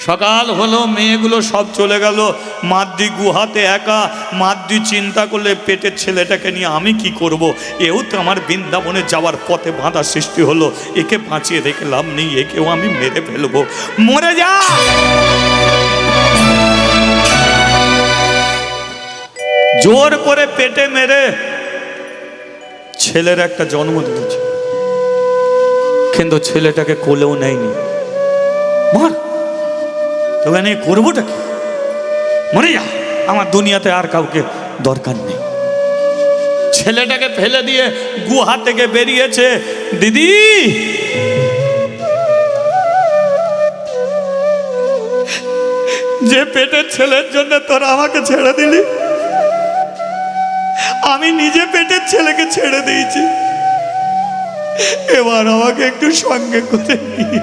সকাল হলো, মেয়েগুলো সব চলে গেল, মাদ্রি গুহাতে একা। মাদ্রি চিন্তা করলে পেটের ছেলেটাকে নিয়ে আমি কি করব। এও তো আমার বৃন্দাবনে যাওয়ার পথে বাধা সৃষ্টি হলো, একে বাঁচিয়ে রেখে লাভ নেই, একেও আমি মেরে ফেলবো। মরে যা। জোর করে পেটে মেরে ছেলের একটা জন্ম দিয়েছে, কিন্তু ছেলেটাকে কোলেও নেয়নি। মর, তোকে নিয়ে করবোটা কি, মরে যা, আমার দুনিয়াতে আর কাউকে দরকার নেই। ছেলেটাকে ফেলে দিয়ে গুহা থেকে বেরিয়েছে। দিদি, যে পেটের ছেলের জন্য তোরা আমাকে ছেড়ে দিলি, আমি নিজে পেটের ছেলেকে ছেড়ে দিয়েছি, এবার আমাকে একটু সঙ্গে করে নিয়ে।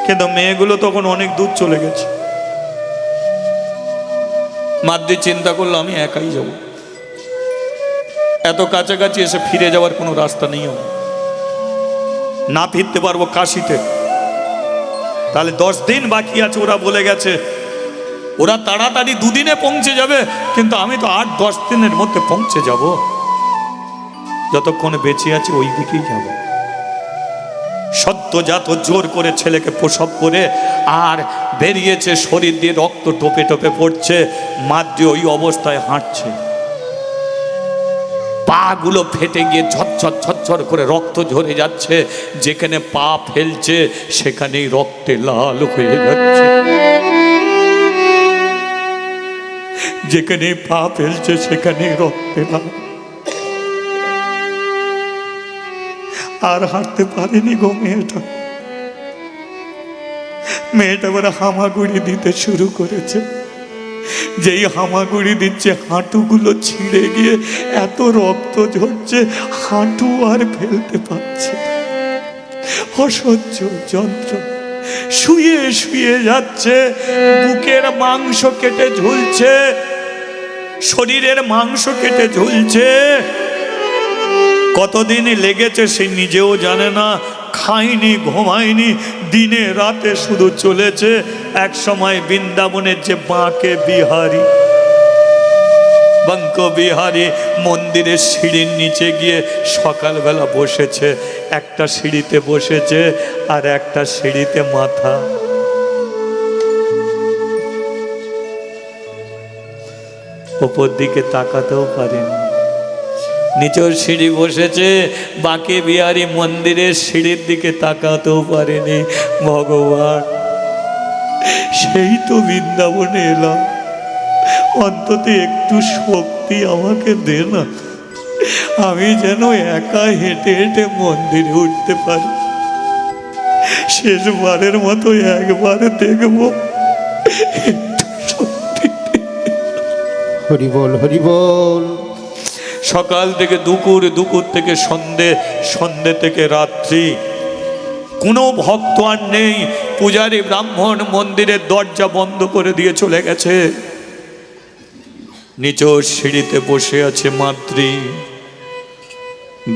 কিন্তু মেয়েগুলো তখন অনেক দূর চলে গেছে। মাদ্রি চিন্তা করলো আমি একাই যাব, এত কাছাকাছি এসে ফিরে যাওয়ার কোনো রাস্তা নেই, না ফিরতে পারবো কাশিতে, তাহলে 10 দিন বাকি আছে। ওরা বলে গেছে ওরা তাড়াতাড়ি 2 দিনে পৌঁছে যাবে, কিন্তু আমি তো 8-10 দিনের মধ্যে পৌঁছে যাব। যতক্ষণ বেঁচে আছি ওই দিকেই যাব। সদ্যজাত জোর করে ছেলেকে প্রসব করে আর বেরিয়েছে, শরীর দিয়ে রক্ত টোপে টোপে পড়ছে। মাদ্রি ওই অবস্থায় হাঁটছে, পা গুলো ফেটে গিয়ে ঝরঝর ঝরঝর করে রক্ত ঝরে যাচ্ছে। যেখানে পা ফেলছে সেখানেই রক্তে লাল হয়ে যাচ্ছে, যেখানে পা ফেলছে সেখানেই রক্তে লাল। আর হাঁটতে পারেনি গো মেয়েটা। মেয়েটা এবার হামাগুড়ি দিতে শুরু করেছে। যেই হামাগুড়ি দিচ্ছে হাঁটুগুলো ছিঁড়ে গিয়ে এত রক্ত ঝরছে, হাঁটু আর ফেলতে পারছে না। অসহ্য যন্ত্রণা, শুয়ে শুয়ে যাচ্ছে। বুকের মাংস কেটে ঝুলছে, শরীরের মাংস কেটে ঝুলছে। কতদিন লেগেছে সে নিজেও জানে না। খায়নি, ঘুমায়নি, দিনে রাতে শুধু চলেছে। এক সময় বৃন্দাবনের যে বাঁকে বিহারী, বাঙ্ক বিহারী মন্দিরের সিঁড়ির নিচে গিয়ে সকালবেলা বসেছে। একটা সিঁড়িতে বসেছে আর একটা সিঁড়িতে মাথা। ওপর দিকে তাকাতেও পারেনি। নিচের সিঁড়ি বসেছে, বাঁকে বিহারী মন্দিরের সিঁড়ির দিকে তাকাতেও পারেনি। ভগবান, সেই তো বৃন্দাবনে এলাম, অন্তত একটু শক্তি আমাকে দে না, আমি যেন একা হেঁটে হেঁটে মন্দিরে উঠতে পারি। শেষবারের মতো একবার দেখবো। হরি বল, হরি বল। সকাল থেকে দুপুর, দুপুর থেকে সন্ধে, সন্ধে থেকে রাত্রি, কোনো ভক্ত আর নেই। পূজারী ব্রাহ্মণ মন্দিরের দরজা বন্ধ করে দিয়ে চলে গেছে। নিচের সিঁড়িতে বসে আছে মাদ্রি,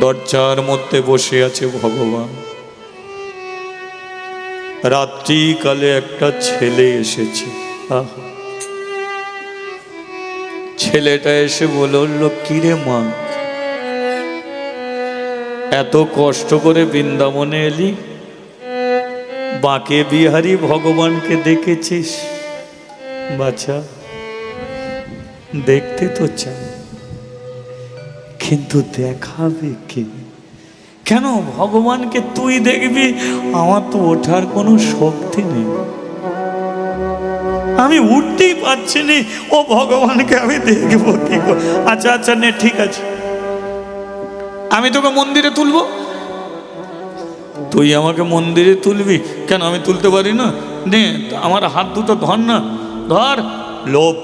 দরজার মধ্যে বসে আছে ভগবান। রাত্রিকালে একটা ছেলে এসেছে। আহা, ছেলেটা এসে বলল, কিরে মা, এত কষ্ট করে বৃন্দাবনে এলি, বাঁকে বিহারী ভগবানকে দেখেছিস? বাছা, দেখতে তো চাই, কিন্তু দেখাবে কে? কেন ভগবানকে তুই দেখবি? আমার তো ওঠার কোনো শক্তি নেই, আমি উঠতেই পারছি না। ও ভগবানকে আমি দেখবো কি করে? আচ্ছা আচ্ছা নে, ঠিক আছে, আমি তোকে মন্দিরে তুলবো। তুই আমাকে মন্দিরে তুলবি? কেন, আমি তুলতে পারি না? নে, আমার হাত দুটো ধর না, ধর। লোভ।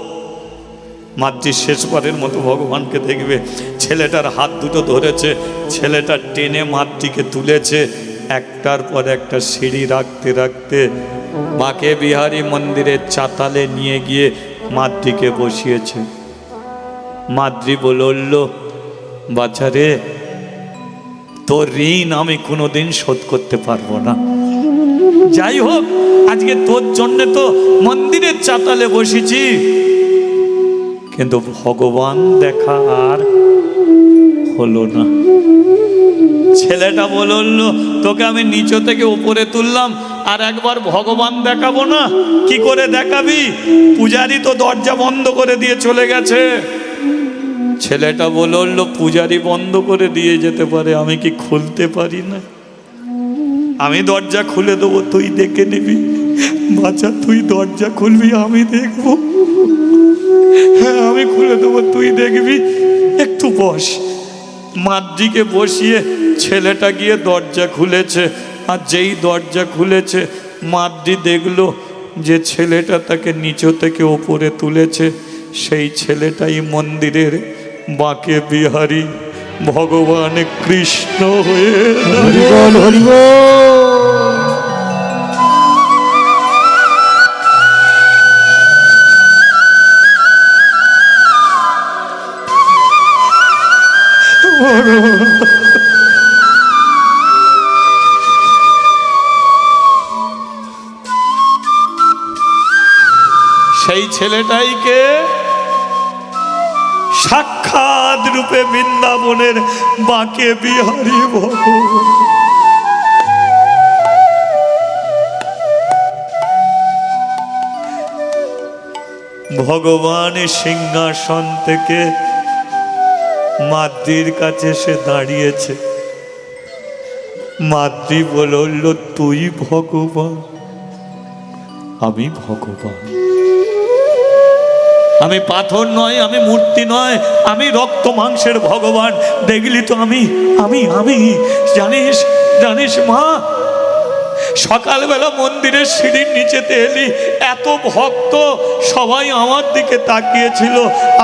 মাদ্রি শেষবারের মতো ভগবানকে দেখবে। ছেলেটার হাত দুটো ধরেছে, ছেলেটা টেনে মাদ্রিকে তুলেছে। একটার পর একটা সিঁড়ি রাখতে রাখতে বাঁকে বিহারী মন্দিরের চাতালে নিয়ে গিয়ে মাদ্রিকে বসিয়েছে। মাদ্রি বলল, বাচ্চারে, তোর ঋণ আমি কোনোদিন শোধ করতে পারবো না, যাই হোক, আজকে তোর জন্যে তো মন্দিরের চাতালে বসেছি, কিন্তু ভগবান দেখা আর হলো না। ছেলেটা বলল, তোকে আমি নিচে থেকে উপরে তুললাম, আর একবার ভগবান দেখাবো না? কি করে দেখাবি? পূজারি তো দরজা বন্ধ করে দিয়ে চলে গেছে। ছেলেটা বলল, পূজারি বন্ধ করে দিয়ে যেতে পারে, আমি কি খুলতে পারি না? আমি দরজা খুলে দেবো, তুই দেখে নিবি। বাচ্চা, তুই দরজা খুলবি, আমি দেখবো। হ্যাঁ, আমি খুলে দেবো, তুই দেখবি। একটু বস। মাদ্রিকে বসিয়ে ছেলেটা গিয়ে দরজা খুলেছে, আর যেই দরজা খুলেছে মাদ্রি দেখলো যে ছেলেটা তাকে নিচে থেকে ওপরে তুলেছে, সেই ছেলেটাই মন্দিরের বাঁকে বিহারী ভগবান কৃষ্ণ হয়ে। হরিবল হরিবল। সেই ছেলেটাইকে সাক্ষাৎ রূপে বৃন্দাবনের বাঁকে বিহারী ভগবান। ভগবান সিংহাসন থেকে মাদ্রির কাছে সে দাঁড়িয়েছে। মাদ্রি বলল, তুই ভগবান? আমি ভগবান। আমি পাথর নয়, আমি মূর্তি নয়, আমি রক্ত মাংসের ভগবান। দেখলি তো আমি আমি আমি জানিস জানিস মা, সকালবেলা মন্দিরের সিঁড়ির নিচেতে এলি, এত ভক্ত সবাই আমার দিকে তাকিয়েছিল,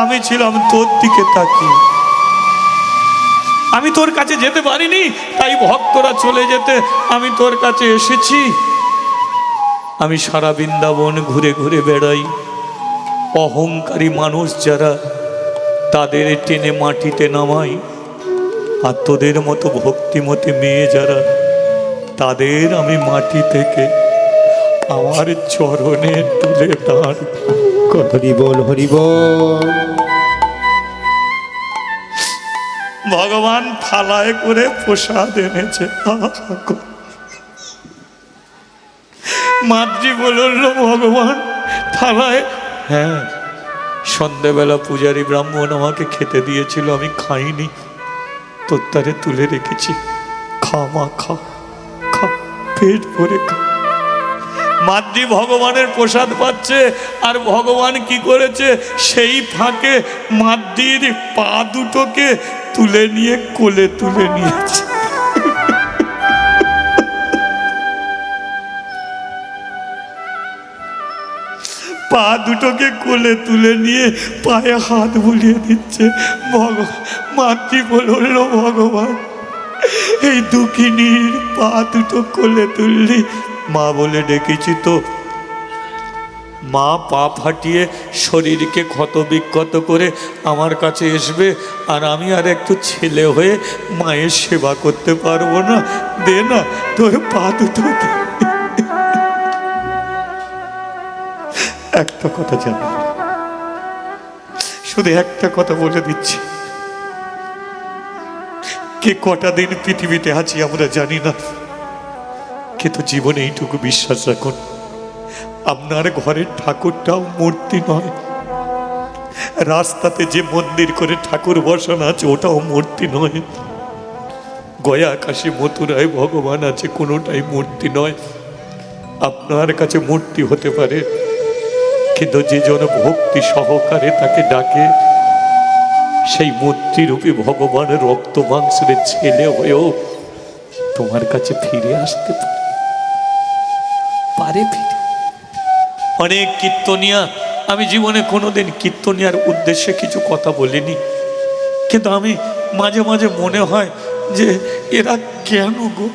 আমি ছিলাম তোর দিকে তাকিয়ে। আমি তোর কাছে যেতে পারিনি, তাই ভক্তরা চলে যেতে আমি তোর কাছে এসেছি। আমি সারা বৃন্দাবন ঘুরে ঘুরে বেড়াই, অহংকারী মানুষ যারা তাদের টেনে মাটিতে নামাই, আর তোদের মতো ভক্তিমতী মেয়ে যারা তাদের আমি মাটি থেকে আমার চরণে তুলে দাঁড়। হরিবল হরিবল। ভগবান থালায় করে প্রসাদ এনেছে। মাদ্রি বলল, ভগবান থালায়? হ্যাঁ, সন্ধ্যাবেলা পূজারী ব্রাহ্মণ আমাকে খেতে দিয়েছিল, আমি খাইনি, তোর তারে তুলে রেখেছি, খা মা, খা খা, পেট ভরে খা। মাদ্রি ভগবানের প্রসাদ পাচ্ছে, আর ভগবান কি করেছে, সেই ফাঁকে মাদ্রির পা দুটোকে তুলে নিয়ে কোলে তুলে নিয়েছে। পা দুটোকে কোলে তুলে নিয়ে পায়ে হাত বুলিয়ে দিচ্ছে। মাতৃ বলল, ভগবান এই দুঃখিনীর পা দুটো কোলে তুললি। মা বলে ডেকেছি তো। মা পা ফাটিয়ে শরীরকে ক্ষত বিক্ষত করে আমার কাছে আসবে, আর আমি আর একটু ছেলে হয়ে মায়ের সেবা করতে পারবো না? দে না তোর পা দুটো। একটা কথা জানি, শুধু একটা কথা বলে দিচ্ছি, কে কটা দিন পৃথিবীতে আছি আমরা জানি না, কিন্তু জীবনে এইটুকু বিশ্বাস রাখুন, আপনার ঘরের ঠাকুরটাও মূর্তি নয়। রাস্তাতে যে মন্দির করে ঠাকুর বসানো আছে ওটাও মূর্তি নয়। গয়া কাশী মথুরায় ভগবান আছে, কোনোটাই মূর্তি নয়। আপনার কাছে মূর্তি হতে পারে, কিন্তু যে জন ভক্তি সহকারে তাকে ডাকে, সেই মূর্তিরূপী ভগবান রক্ত মাংসের ছেলে হয়েও তোমার কাছে ফিরে আসতে পারে। ফিরে অনেক কীর্তনিয়া, আমি জীবনে কোনোদিন কীর্তনিয়ার উদ্দেশ্যে কিছু কথা বলিনি, কিন্তু আমি মাঝে মাঝে মনে হয় যে এরা কেন গো,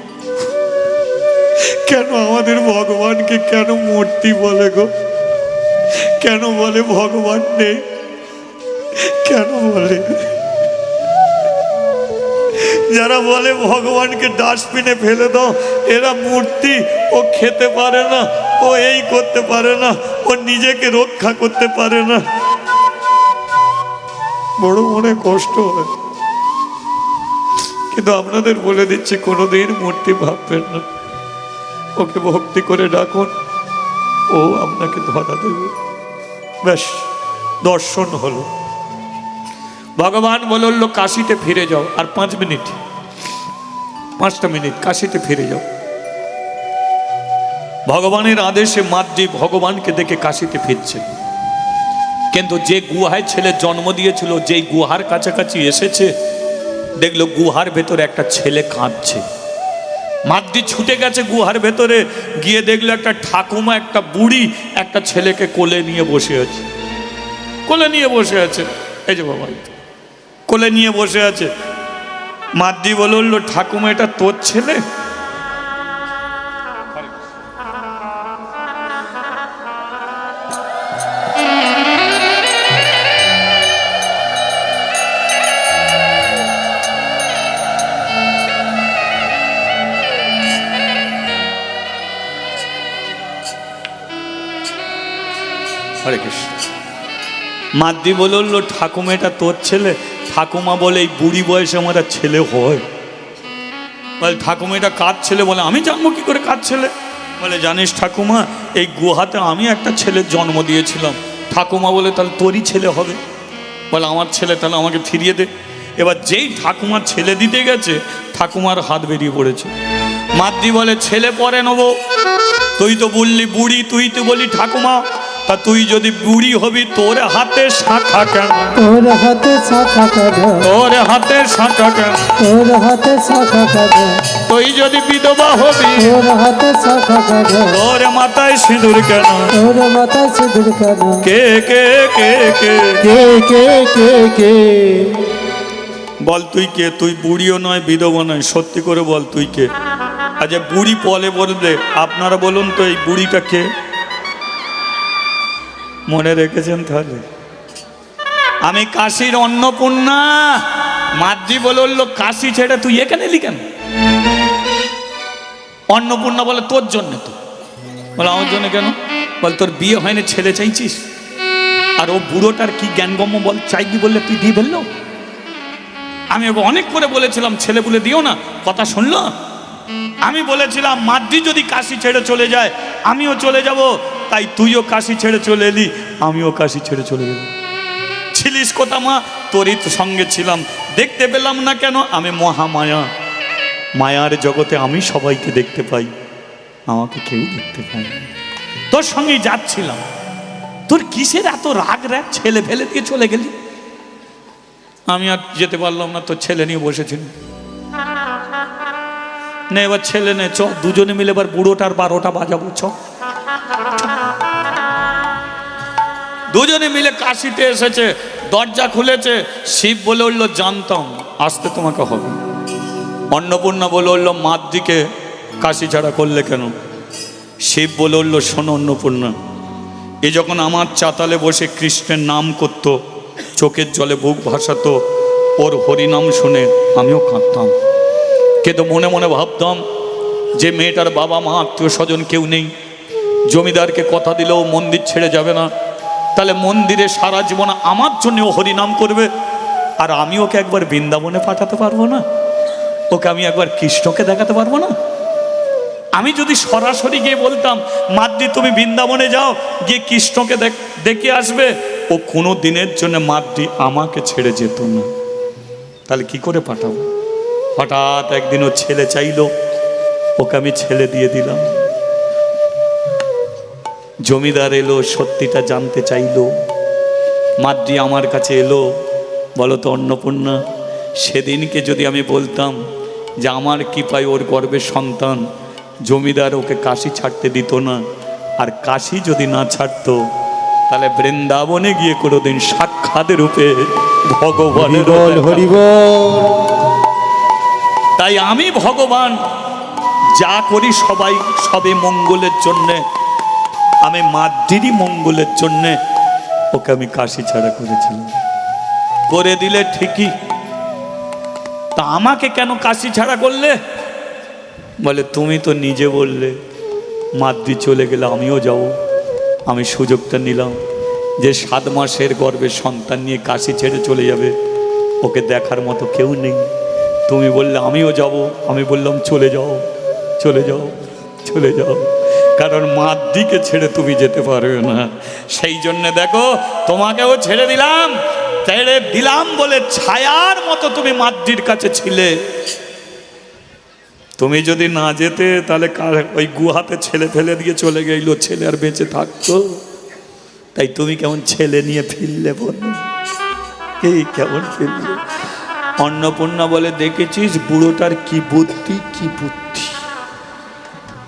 কেন আমাদের ভগবানকে কেন মূর্তি বলে গো? কেন বলে ভগবান নেই? কেন বলে? যারা বলে ভগবানকে ডাস্টবিনে ফেলে দাও, এরা মূর্তি, ও খেতে পারে না, ও এই করতে পারে না, ও নিজেকে রক্ষা করতে পারে না। বড় মনে কষ্ট হয়, কিন্তু আপনাদের বলে দিচ্ছি কোনোদিন মূর্তি ভাববেন না, ওকে ভক্তি করে ডাকুন, ও আপনাকে ধরা দেবে। ব্যাস, দর্শন হলো। ভগবান বলল কাশিতে ফিরে যাও, আর 5 মিনিট, 5টা মিনিট কাশিতে ফিরে যাও। ভগবানের আদেশে মাদ্রি ভগবানকে দেখে কাশিতে ফিরছে, কিন্তু যে গুহায় ছেলে জন্ম দিয়েছিল, যেই গুহার কাছাকাছি এসেছে, দেখলো গুহার ভেতরে একটা ছেলে কাঁদছে। মাদ্রি ছুটে গেছে গুহার ভেতরে, গিয়ে দেখলো একটা ঠাকুমা, একটা বুড়ি একটা ছেলেকে কোলে নিয়ে বসে আছে, কোলে নিয়ে বসে আছে। এই যে বাবা, কোলে নিয়ে বসে আছে। মাদ্রি বলল, ঠাকুমা এটা তোর ছেলে? হরে কৃষ্ণ। মাদ্রি বলল, ঠাকুমা এটা তোর ছেলে? ঠাকুমা বলে, এই বুড়ি বয়সে আমার আর ছেলে হয়? বলে, ঠাকুমা এটা কার ছেলে? বলে, আমি জানবো কি করে কার ছেলে? বলে, জানিস ঠাকুমা, এই গুহাতে আমি একটা ছেলের জন্ম দিয়েছিলাম। ঠাকুমা বলে, তাহলে তোরই ছেলে হবে? বলে, আমার ছেলে, তাহলে আমাকে ফিরিয়ে দে। এবার যেই ঠাকুমার ছেলে দিতে গেছে, ঠাকুমার হাত বেরিয়ে পড়েছে। মাদ্রি বলে, ছেলে পরে নেবো, তুই তো বললি বুড়ি, তুই তো বলি ঠাকুমা, তা তুই যদি বুড়ি হবি, তোর হাতে শাখা কেন? তোর হাতে শাখা কেন? তোর হাতে শাখা কেন? তোর হাতে শাখা কেন? তুই যদি বিধবা হবি, তোর হাতে শাখা কেন? তোর মাথায় সিঁদুর কেন? তোর মাথায় সিঁদুর কেন? কে কে কে কে কে কে কে কে? বল তুই কে? তুই বুড়িও নয়, বিধবা নয়, সত্যি করে বল তুই কে? আচ্ছা, বুড়ি পলে বলবে, আপনারা বলুন তো এই বুড়িটা কে? মনে রেখেছেন তাহলে? আমি কাশীর অন্নপূর্ণা। মাদ্রি বলল, কাশী ছেড়ে তুই এখানে এলি কেন? অন্নপূর্ণা বলে, তোর জন্য। তো বলে, আমার জন্য কেন? বল, তোর বিয়ে হয়নি, ছেলে চাইছিস? আর ও বুড়োটার কি জ্ঞানগম্য বল, চাইবি বললে তুই দিয়ে ফেললো? আমি ওকে অনেক করে বলেছিলাম ছেলে বলে দিও না, কথা শুনলো? আমি বলেছিলাম মাদ্রি যদি কাশী ছেড়ে চলে যায়, আমিও চলে যাব, তাই তুইও কাশী ছেড়ে চলে এলি, আমিও কাশী ছেড়ে চলে গেলাম। ছিলিস কোথা মা? তোরই তো সঙ্গে ছিলাম, দেখতে পেলাম না কেন? আমি মহামায়া, মায়ার জগতে আমি সবাইকে দেখতে পাই, আমাকে কেউ দেখতে পায় না। তোর সঙ্গেই যাচ্ছিলাম, তোর কিসের এত রাগ রাগ? ছেলে ফেলে দিয়ে চলে গেলি। আমি আর যেতে পারলাম না, তোর ছেলে নিয়ে বসেছিল। নে এবার ছেলে নে, চ দুজনে মিলে এবার বুড়োটার 12টা বাজাবো, চ। দুজনে মিলে কাশিতে এসেছে, দরজা খুলেছে। শিব বলে উঠল, জানতাম আসতে তোমাকে হবে। অন্নপূর্ণা বলে উঠল, মাদ্রিকে কাশি ছাড়া করলে কেন? শিব বলে উঠল, শোনো অন্নপূর্ণা, এ যখন আমার চাতালে বসে কৃষ্ণের নাম করতো, চোখের জলে বুক ভাসাতো, ওর হরিনাম শুনে আমিও কাঁদতাম, কিন্তু মনে মনে ভাবতাম যে মেয়েটার বাবা মা আত্মীয় স্বজন কেউ নেই, জমিদারকে কথা দিলেও মন্দির ছেড়ে যাবে না, তাহলে মন্দিরে সারা জীবন আমার জন্য ও হরিনাম করবে, আর আমি ওকে একবার বৃন্দাবনে পাঠাতে পারবো না? ওকে আমি একবার কৃষ্ণকে দেখাতে পারবো না? আমি যদি সরাসরি গিয়ে বলতাম, মাদ্রি তুমি বৃন্দাবনে যাও, গিয়ে কৃষ্ণকে দেখে আসবে, ও কোনো দিনের জন্য মাদ্রি আমাকে ছেড়ে যেত না, তাহলে কি করে পাঠাবো? হঠাৎ একদিন ও ছেলে চাইলো, ওকে আমি ছেলে দিয়ে দিলাম। জমিদার এলো, সত্যিটা জানতে চাইলো, মাদ্রি আমার কাছে এলো। বলো তো অন্নপূর্ণা, সেদিনকে যদি আমি বলতাম যে আমার কৃপায় ওর গর্ভের সন্তান, জমিদার ওকে কাশী ছাড়তে দিত না, আর কাশী যদি না ছাড়তো, তাহলে বৃন্দাবনে গিয়ে কোনোদিন সাক্ষাৎ রূপে ভগবানের তাই আমি ভগবান যা করি সবে মঙ্গলের জন্যে। আমি মাদ্রিরই মঙ্গলের জন্যে ওকে আমি কাশী ছাড়া করেছিলাম। করে দিলে ঠিকই, তা আমাকে কেন কাশী ছাড়া করলে? বলে তুমি তো নিজে বললে মাদ্রি চলে গেলে আমিও যাব। আমি সুযোগটা নিলাম যে 7 মাসের গর্ভে সন্তান নিয়ে কাশি ছেড়ে চলে যাবে, ওকে দেখার মতো কেউ নেই। তুমি বললে আমিও যাব, আমি বললাম চলে যাও, চলে যাও, চলে যাও, কারণ মাদ্রিকে ছেড়ে তুমি যেতে পারবে না। সেই জন্যে দেখো তোমাকেও ছেড়ে দিলাম বলে ছায়ার মতো তুমি মাদ্রির কাছে ছিলে। তুমি যদি না যেতে তাহলে ওই গুহাতে ছেলে ফেলে দিয়ে চলে গেল, ছেলে আর বেঁচে থাকতো? তাই তুমি কেমন ছেলে নিয়ে ফিরলে বলো, এই কেমন ফিরলে? অন্নপূর্ণা বলে দেখেছিস বুড়োটার কি বুদ্ধি, কি বুদ্ধি,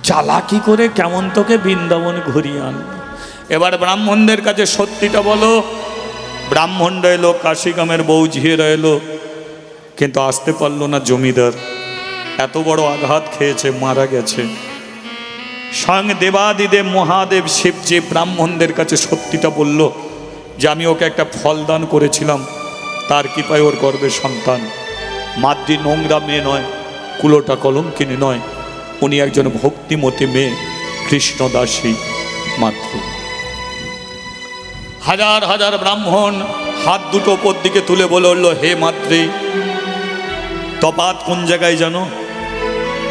চালাকি করে কেমন তোকে বৃন্দাবন ঘুরিয়ে আনলো। এবার ব্রাহ্মণদের কাছে সত্যিটা বলো। ব্রাহ্মণরা এলো, কাশিগ্রামের বউ ঝিয়েরা এলো, কিন্তু আসতে পারলো না। জমিদার এত বড় আঘাত খেয়েছে, মারা গেছে। স্বয়ং দেবাদিদেব মহাদেব শিবজি ব্রাহ্মণদের কাছে সত্যিটা বলল যে আমি ওকে একটা ফল দান করেছিলাম, তার কৃপায় ওর গর্ভে সন্তান। মাদ্রি নোংরা মেয়ে নয়, কুলোটা কলঙ্কিনী নয়, উনি একজন ভক্তিমতী মেয়ে, কৃষ্ণদাসী মাদ্রি। হাজার হাজার ব্রাহ্মণ হাত দুটো ওপর দিকে তুলে বলল, হে মাদ্রি, তফাৎ কোন জায়গায় জানো?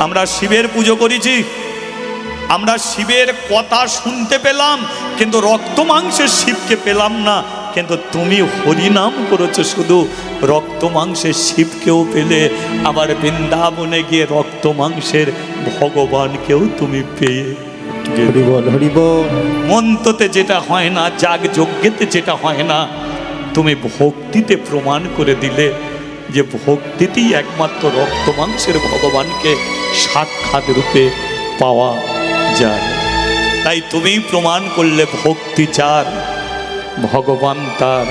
আমরা শিবের পুজো করেছি, আমরা শিবের কথা শুনতে পেলাম, কিন্তু রক্ত মাংসের শিবকে পেলাম না। কিন্তু তুমি হরিনাম করেছো, শুধু রক্ত মাংসের শিবকেও পেলে, আবার বৃন্দাবনে গিয়ে রক্ত মাংসের ভগবানকেও তুমি পেয়ে হরি বল, হরি বল। মন্ত্রতে যেটা হয় না, যাগ যজ্ঞেতে যেটা হয় না, তুমি ভক্তিতে প্রমাণ করে দিলে যে ভক্তিতেই একমাত্র রক্ত মাংসের ভগবানকে সাক্ষাৎ রূপে পাওয়া যায়। তাই তুমি প্রমাণ করলে ভক্তি যার ভগবান তার,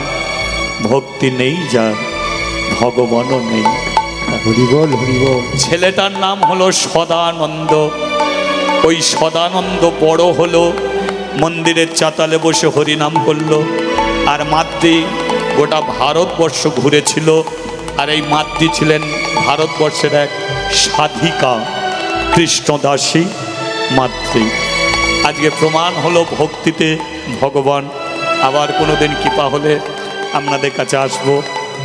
ভক্তি নেই যার ভগবানও নেই। হরি বল, হরি বল। ছেলেটার নাম হলো সদানন্দ। ওই সদানন্দ বড় হলো, মন্দিরের চাতালে বসে হরিনাম করলো। আর মাদ্রি গোটা ভারতবর্ষ ঘুরেছিল। আর এই মাদ্রি ছিলেন ভারতবর্ষের এক সাধিকা, কৃষ্ণদাসী মাদ্রি। আজকে প্রমাণ হলো ভক্তিতে ভগবান। আবার কোনো দিন কৃপা হলে আপনাদের কাছে আসবো।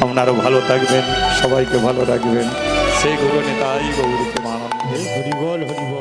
আপনারাও ভালো থাকবেন, সবাইকে ভালো রাখবেন। সেই গুরু নেতাই গৌরীকে মানন্দে। হরি বল, হরি বল।